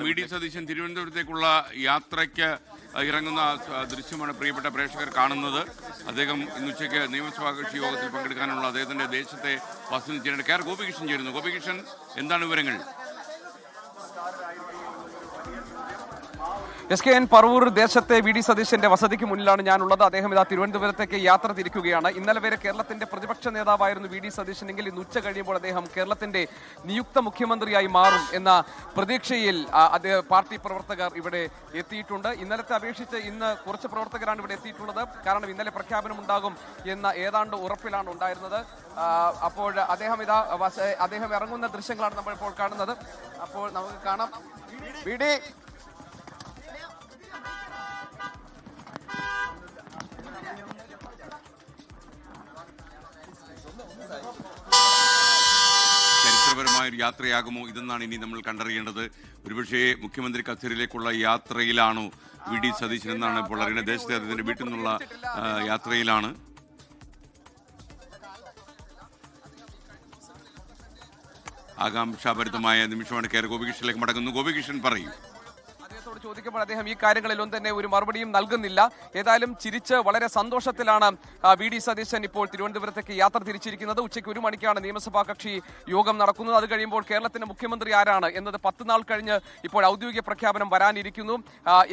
VD. Satheesan തിരുവനന്തപുരത്തേക്കുള്ള യാത്രയ്ക്ക് ഇറങ്ങുന്ന ദൃശ്യമാണ് പ്രിയപ്പെട്ട പ്രേക്ഷകർ കാണുന്നത്. അദ്ദേഹം ഇന്ന് ഉച്ചയ്ക്ക് നിയമസഭാ കക്ഷി യോഗത്തിൽ പങ്കെടുക്കാനുള്ള അദ്ദേഹത്തിന്റെ ദേശത്തെ വസതി ചേരുന്നത് കെ ആർ ഗോപികൃഷ്ണൻ ചേരുന്നു. ഗോപികൃഷ്ണൻ, എന്താണ് വിവരങ്ങൾ? SKN പറവൂർ ദേശത്തെ വി.ഡി. സതീശന്റെ വസതിക്ക് മുന്നിലാണ് ഞാനുള്ളത്. അദ്ദേഹം ഇതാ തിരുവനന്തപുരത്തേക്ക് യാത്ര തിരിക്കുകയാണ്. ഇന്നലെ വരെ കേരളത്തിന്റെ പ്രതിപക്ഷ നേതാവായിരുന്നു വി.ഡി. സതീശനെങ്കിൽ ഇന്ന് ഉച്ച കഴിയുമ്പോൾ അദ്ദേഹം കേരളത്തിന്റെ നിയുക്ത മുഖ്യമന്ത്രിയായി മാറും എന്ന പ്രതീക്ഷയിൽ പാർട്ടി പ്രവർത്തകർ ഇവിടെ എത്തിയിട്ടുണ്ട്. ഇന്നലത്തെ അപേക്ഷിച്ച് ഇന്ന് കുറച്ച് പ്രവർത്തകരാണ് ഇവിടെ എത്തിയിട്ടുള്ളത്. കാരണം ഇന്നലെ പ്രഖ്യാപനം ഉണ്ടാകും എന്ന ഏതാണ്ട് ഉറപ്പിലാണ് ഉണ്ടായിരുന്നത്. അപ്പോൾ അദ്ദേഹം ഇറങ്ങുന്ന ദൃശ്യങ്ങളാണ് നമ്മളിപ്പോൾ കാണുന്നത്. അപ്പോൾ നമുക്ക് കാണാം. വി.ഡി. ചരിത്രപരമായൊരു യാത്രയാകുമോ ഇതെന്നാണ് ഇനി നമ്മൾ കണ്ടറിയേണ്ടത്. ഒരുപക്ഷേ മുഖ്യമന്ത്രി കസേരയിലേക്കുള്ള യാത്രയിലാണോ വി.ഡി. സതീശൻ എന്നാണ് ഇപ്പോൾ അറിയുന്നത്. ദേശത്തെ അദ്ദേഹത്തിന്റെ വീട്ടിൽ നിന്നുള്ള യാത്രയിലാണ്. ആകാംക്ഷാഭരിതമായ നിമിഷമാണ്. കെ ആർ ഗോപികൃഷ്ണനിലേക്ക് മടങ്ങുന്നു. ഗോപികൃഷ്ണൻ പറയും. ചോദിക്കുമ്പോൾ അദ്ദേഹം ഈ കാര്യങ്ങളിലൊന്നും തന്നെ ഒരു മറുപടിയും നൽകുന്നില്ല. ഏതായാലും ചിരിച്ച് വളരെ സന്തോഷത്തിലാണ് വി.ഡി. സതീശൻ ഇപ്പോൾ തിരുവനന്തപുരത്തേക്ക് യാത്ര തിരിച്ചിരിക്കുന്നത്. ഉച്ചയ്ക്ക് 1 മണിക്കാണ് നിയമസഭാ കക്ഷി യോഗം നടക്കുന്നത്. അത് കഴിയുമ്പോൾ കേരളത്തിന്റെ മുഖ്യമന്ത്രി ആരാണ് എന്നത് 10 നാൾ കഴിഞ്ഞ് ഇപ്പോൾ ഔദ്യോഗിക പ്രഖ്യാപനം വരാനിരിക്കുന്നു.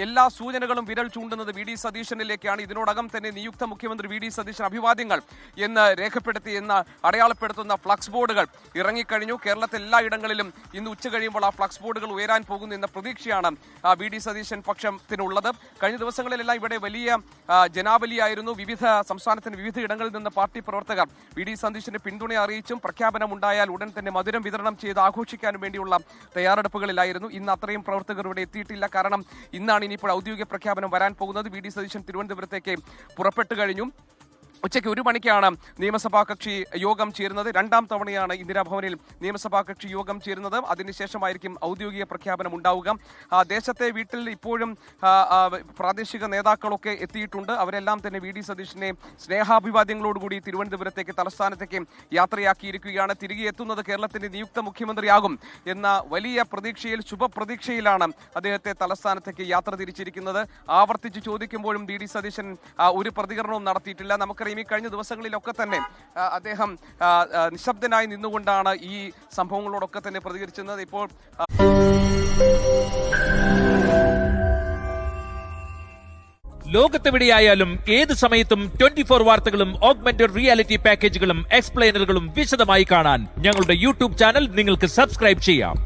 എല്ലാ സൂചനകളും വിരൽ ചൂണ്ടുന്നത് വി.ഡി. സതീശനിലേക്കാണ്. ഇതിനോടകം തന്നെ നിയുക്ത മുഖ്യമന്ത്രി വി.ഡി. സതീശൻ അഭിവാദ്യങ്ങൾ എന്ന് രേഖപ്പെടുത്തി എന്ന് അടയാളപ്പെടുത്തുന്ന ഫ്ലക്സ് ബോർഡുകൾ ഇറങ്ങിക്കഴിഞ്ഞു. കേരളത്തിൽ എല്ലായിടങ്ങളിലും ഇന്ന് ഉച്ച കഴിയുമ്പോൾ ആ ഫ്ലക്സ് ബോർഡുകൾ ഉയരാൻ പോകുന്നു എന്ന പ്രതീക്ഷയാണ് വി.ഡി. സതീശൻ പക്ഷത്തിനുള്ളത്. കഴിഞ്ഞ ദിവസങ്ങളിലെല്ലാം ഇവിടെ വലിയ ജനാവലിയായിരുന്നു. സംസ്ഥാനത്തിന്റെ വിവിധ ഇടങ്ങളിൽ നിന്ന് പാർട്ടി പ്രവർത്തകർ വി.ഡി. സതീശന്റെ പിന്തുണ അറിയിച്ചും പ്രഖ്യാപനം ഉണ്ടായാൽ ഉടൻ തന്നെ മധുരം വിതരണം ചെയ്ത് ആഘോഷിക്കാനും വേണ്ടിയുള്ള തയ്യാറെടുപ്പുകളിലായിരുന്നു. ഇന്ന് അത്രയും പ്രവർത്തകർ ഇവിടെ എത്തിയിട്ടില്ല. കാരണം ഇന്നാണ് ഇനിയിപ്പോൾ ഔദ്യോഗിക പ്രഖ്യാപനം വരാൻ പോകുന്നത്. വി.ഡി. സതീശൻ തിരുവനന്തപുരത്തേക്ക് പുറപ്പെട്ടു കഴിഞ്ഞു. ഉച്ചയ്ക്ക് 1 മണിക്കാണ് നിയമസഭാ കക്ഷി യോഗം ചേരുന്നത്. 2ാം തവണയാണ് ഇന്ദിരാഭവനിൽ നിയമസഭാ കക്ഷി യോഗം ചേരുന്നത്. അതിനുശേഷമായിരിക്കും ഔദ്യോഗിക പ്രഖ്യാപനം ഉണ്ടാവുക. ദേശത്തെ വീട്ടിൽ ഇപ്പോഴും പ്രാദേശിക നേതാക്കളൊക്കെ എത്തിയിട്ടുണ്ട്. അവരെല്ലാം തന്നെ വി.ഡി. സതീശനെ സ്നേഹാഭിവാദ്യങ്ങളോടുകൂടി തിരുവനന്തപുരത്തേക്ക് തലസ്ഥാനത്തേക്ക് യാത്രയാക്കിയിരിക്കുകയാണ്. തിരികെ എത്തുന്നത് കേരളത്തിന്റെ നിയുക്ത മുഖ്യമന്ത്രിയാകും എന്ന വലിയ പ്രതീക്ഷയിൽ ശുഭപ്രതീക്ഷയിലാണ് അദ്ദേഹത്തെ തലസ്ഥാനത്തേക്ക് യാത്ര തിരിച്ചിരിക്കുന്നത്. ആവർത്തിച്ച് ചോദിക്കുമ്പോഴും വി.ഡി. സതീശൻ ഒരു പ്രതികരണവും നടത്തിയിട്ടില്ല. നമുക്കറിയാം ഈ കഴിഞ്ഞ ദിവസങ്ങളിലൊക്കെ തന്നെ അദ്ദേഹം നിശബ്ദനായി നിന്നുകൊണ്ടാണ് ഈ സംഭവങ്ങളോടൊക്കെ തന്നെ പ്രതികരിച്ചിരുന്നത്. ഇപ്പോൾ ലോകത്തെവിടെയായാലും ഏത് സമയത്തും 24 വാർത്തകളും ഓഗ്മെന്റഡ് റിയാലിറ്റി പാക്കേജുകളും എക്സ്പ്ലെയിനറുകളും വിശദമായി കാണാൻ ഞങ്ങളുടെ യൂട്യൂബ് ചാനൽ നിങ്ങൾക്ക് സബ്സ്ക്രൈബ് ചെയ്യാം.